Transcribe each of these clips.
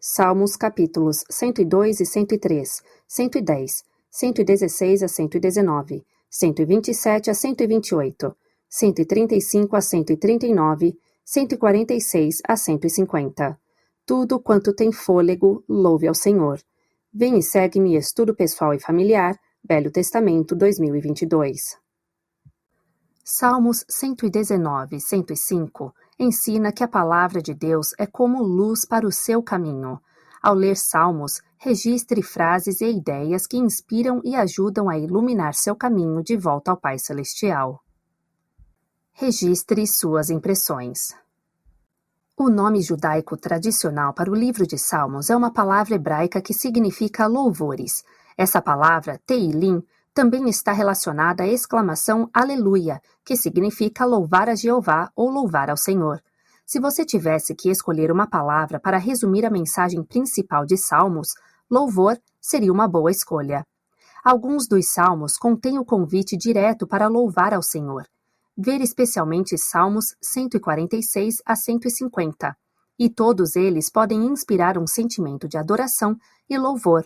Salmos capítulos 102 e 103, 110, 116 a 119, 127 a 128, 135 a 139, 146 a 150. Tudo quanto tem fôlego, louve ao Senhor. Vem e segue-me Estudo Pessoal e Familiar, Velho Testamento 2022. Salmos 119 e 105 ensina que a palavra de Deus é como luz para o seu caminho. Ao ler Salmos, registre frases e ideias que inspiram e ajudam a iluminar seu caminho de volta ao Pai Celestial. Registre suas impressões. O nome judaico tradicional para o livro de Salmos é uma palavra hebraica que significa louvores. Essa palavra, Teilim, também está relacionada à exclamação Aleluia, que significa louvar a Jeová ou louvar ao Senhor. Se você tivesse que escolher uma palavra para resumir a mensagem principal de Salmos, louvor seria uma boa escolha. Alguns dos salmos contêm o convite direto para louvar ao Senhor. Ver especialmente Salmos 146 a 150, e todos eles podem inspirar um sentimento de adoração e louvor.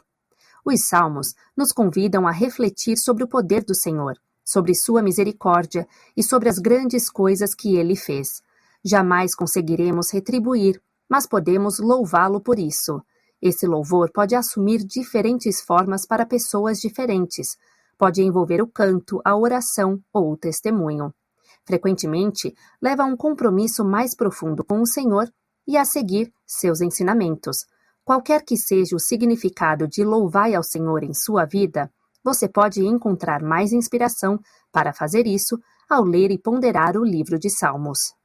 Os Salmos nos convidam a refletir sobre o poder do Senhor, sobre sua misericórdia e sobre as grandes coisas que ele fez. Jamais conseguiremos retribuir, mas podemos louvá-lo por isso. Esse louvor pode assumir diferentes formas para pessoas diferentes. Pode envolver o canto, a oração ou o testemunho. Frequentemente, leva a um compromisso mais profundo com o Senhor e a seguir seus ensinamentos. Qualquer que seja o significado de louvai ao Senhor em sua vida, você pode encontrar mais inspiração para fazer isso ao ler e ponderar o livro de Salmos.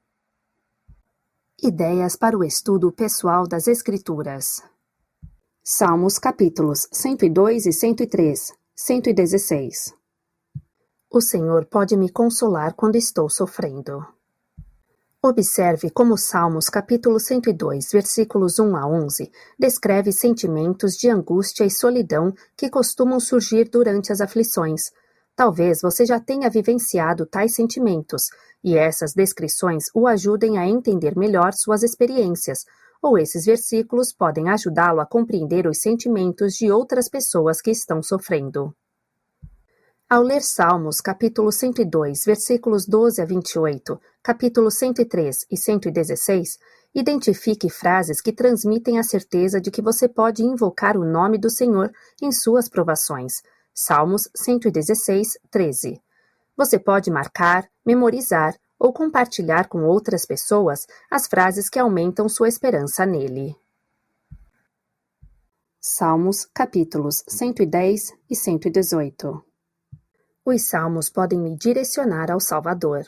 Ideias para o estudo pessoal das Escrituras. Salmos capítulos 102 e 103, 116. O Senhor pode me consolar quando estou sofrendo. Observe como Salmos capítulo 102, versículos 1 a 11, descreve sentimentos de angústia e solidão que costumam surgir durante as aflições. Talvez você já tenha vivenciado tais sentimentos, e essas descrições o ajudem a entender melhor suas experiências, ou esses versículos podem ajudá-lo a compreender os sentimentos de outras pessoas que estão sofrendo. Ao ler Salmos, capítulo 102, versículos 12 a 28, capítulo 103 e 116, identifique frases que transmitem a certeza de que você pode invocar o nome do Senhor em suas provações. Salmos 116, 13. Você pode marcar, memorizar ou compartilhar com outras pessoas as frases que aumentam sua esperança nele. Salmos, capítulos 110 e 118. Os salmos podem me direcionar ao Salvador.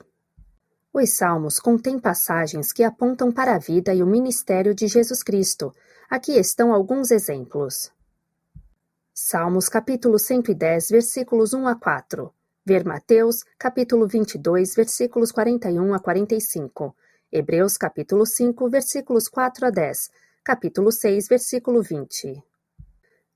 Os salmos contêm passagens que apontam para a vida e o ministério de Jesus Cristo. Aqui estão alguns exemplos. Salmos capítulo 110, versículos 1 a 4. Ver Mateus, capítulo 22, versículos 41 a 45. Hebreus, capítulo 5, versículos 4 a 10. Capítulo 6, versículo 20.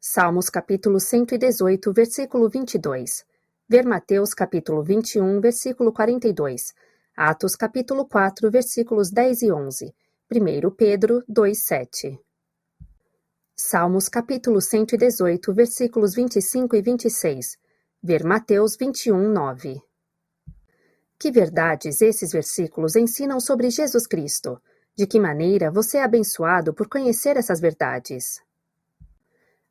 Salmos capítulo 118, versículo 22. Ver Mateus capítulo 21, versículo 42, Atos capítulo 4, versículos 10 e 11, 1 Pedro 2, 7. Salmos capítulo 118, versículos 25 e 26, ver Mateus 21, 9. Que verdades esses versículos ensinam sobre Jesus Cristo? De que maneira você é abençoado por conhecer essas verdades?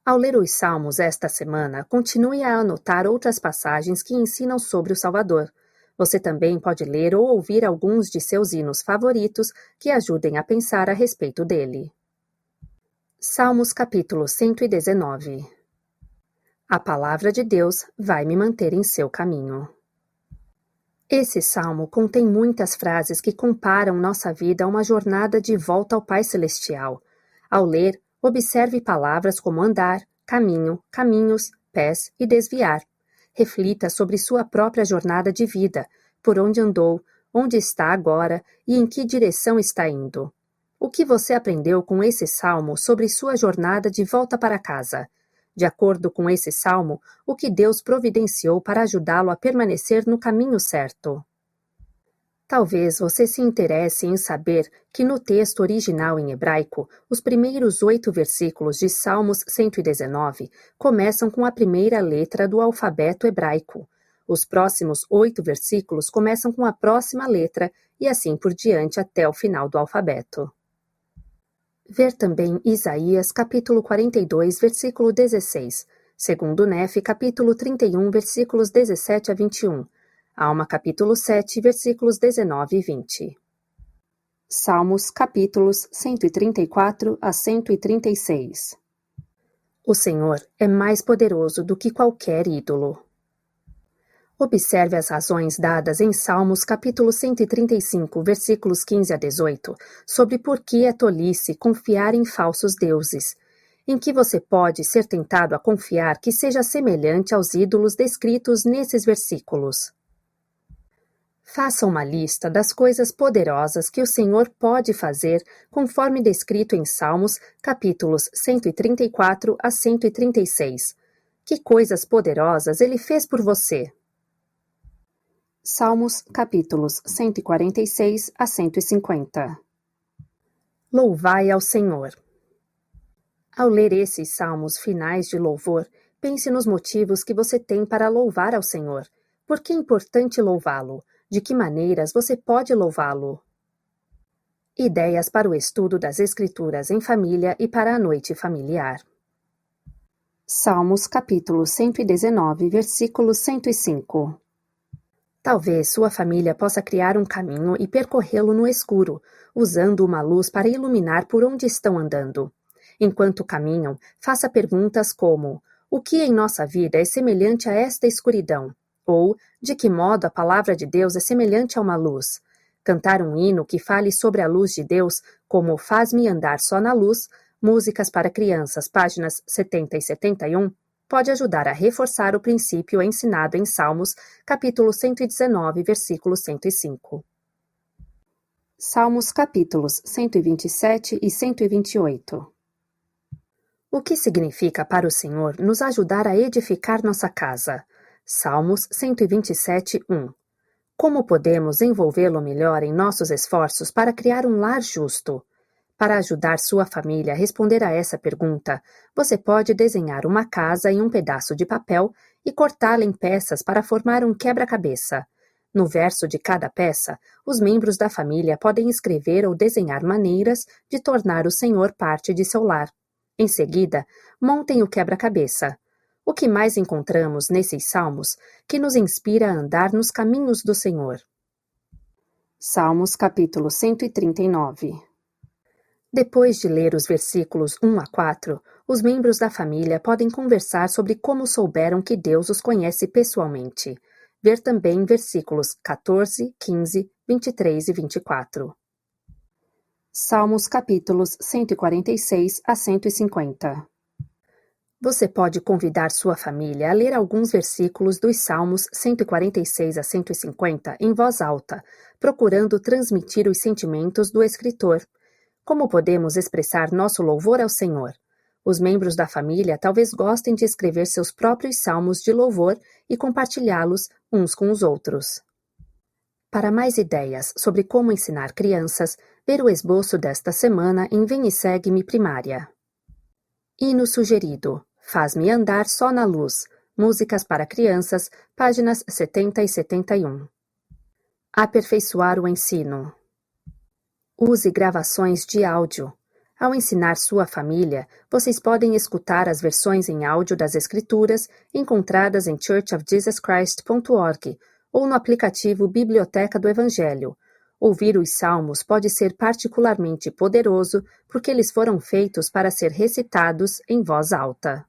Ao ler os Salmos esta semana, continue a anotar outras passagens que ensinam sobre o Salvador. Você também pode ler ou ouvir alguns de seus hinos favoritos que ajudem a pensar a respeito dele. Salmos capítulo 119. A palavra de Deus vai me manter em seu caminho. Esse salmo contém muitas frases que comparam nossa vida a uma jornada de volta ao Pai Celestial. Ao ler, observe palavras como andar, caminho, caminhos, pés e desviar. Reflita sobre sua própria jornada de vida, por onde andou, onde está agora e em que direção está indo. O que você aprendeu com esse salmo sobre sua jornada de volta para casa? De acordo com esse salmo, o que Deus providenciou para ajudá-lo a permanecer no caminho certo? Talvez você se interesse em saber que no texto original em hebraico, os primeiros 8 versículos de Salmos 119 começam com a primeira letra do alfabeto hebraico. Os próximos 8 versículos começam com a próxima letra e assim por diante até o final do alfabeto. Ver também Isaías, capítulo 42, versículo 16, segundo Nefe, capítulo 31, versículos 17 a 21, Alma, capítulo 7, versículos 19 e 20. Salmos, capítulos 134 a 136. O Senhor é mais poderoso do que qualquer ídolo. Observe as razões dadas em Salmos capítulo 135, versículos 15 a 18, sobre por que é tolice confiar em falsos deuses, em que você pode ser tentado a confiar que seja semelhante aos ídolos descritos nesses versículos. Faça uma lista das coisas poderosas que o Senhor pode fazer, conforme descrito em Salmos capítulos 134 a 136. Que coisas poderosas Ele fez por você? Salmos, capítulos 146 a 150. Louvai ao Senhor. Ao ler esses salmos finais de louvor, pense nos motivos que você tem para louvar ao Senhor. Por que é importante louvá-lo? De que maneiras você pode louvá-lo? Ideias para o estudo das Escrituras em família e para a noite familiar. Salmos, capítulo 119, versículo 105. Talvez sua família possa criar um caminho e percorrê-lo no escuro, usando uma luz para iluminar por onde estão andando. Enquanto caminham, faça perguntas como: o que em nossa vida é semelhante a esta escuridão? Ou, de que modo a palavra de Deus é semelhante a uma luz? Cantar um hino que fale sobre a luz de Deus, como Faz-me Andar Só na Luz, Músicas para Crianças, páginas 70 e 71, pode ajudar a reforçar o princípio ensinado em Salmos, capítulo 119, versículo 105. Salmos, capítulos 127 e 128. O que significa para o Senhor nos ajudar a edificar nossa casa? Salmos 127, 1. Como podemos envolvê-lo melhor em nossos esforços para criar um lar justo? Para ajudar sua família a responder a essa pergunta, você pode desenhar uma casa em um pedaço de papel e cortá-la em peças para formar um quebra-cabeça. No verso de cada peça, os membros da família podem escrever ou desenhar maneiras de tornar o Senhor parte de seu lar. Em seguida, montem o quebra-cabeça. O que mais encontramos nesses salmos que nos inspira a andar nos caminhos do Senhor? Salmos, capítulo 139. Depois de ler os versículos 1 a 4, os membros da família podem conversar sobre como souberam que Deus os conhece pessoalmente. Ver também versículos 14, 15, 23 e 24. Salmos, capítulos 146 a 150. Você pode convidar sua família a ler alguns versículos dos Salmos 146 a 150 em voz alta, procurando transmitir os sentimentos do escritor. Como podemos expressar nosso louvor ao Senhor? Os membros da família talvez gostem de escrever seus próprios salmos de louvor e compartilhá-los uns com os outros. Para mais ideias sobre como ensinar crianças, ver o esboço desta semana em Vem e Segue-me Primária. Hino sugerido: Faz-me Andar Só na Luz, Músicas para Crianças, páginas 70 e 71. Aperfeiçoar o ensino. Use gravações de áudio. Ao ensinar sua família, vocês podem escutar as versões em áudio das Escrituras encontradas em churchofjesuschrist.org ou no aplicativo Biblioteca do Evangelho. Ouvir os salmos pode ser particularmente poderoso porque eles foram feitos para ser recitados em voz alta.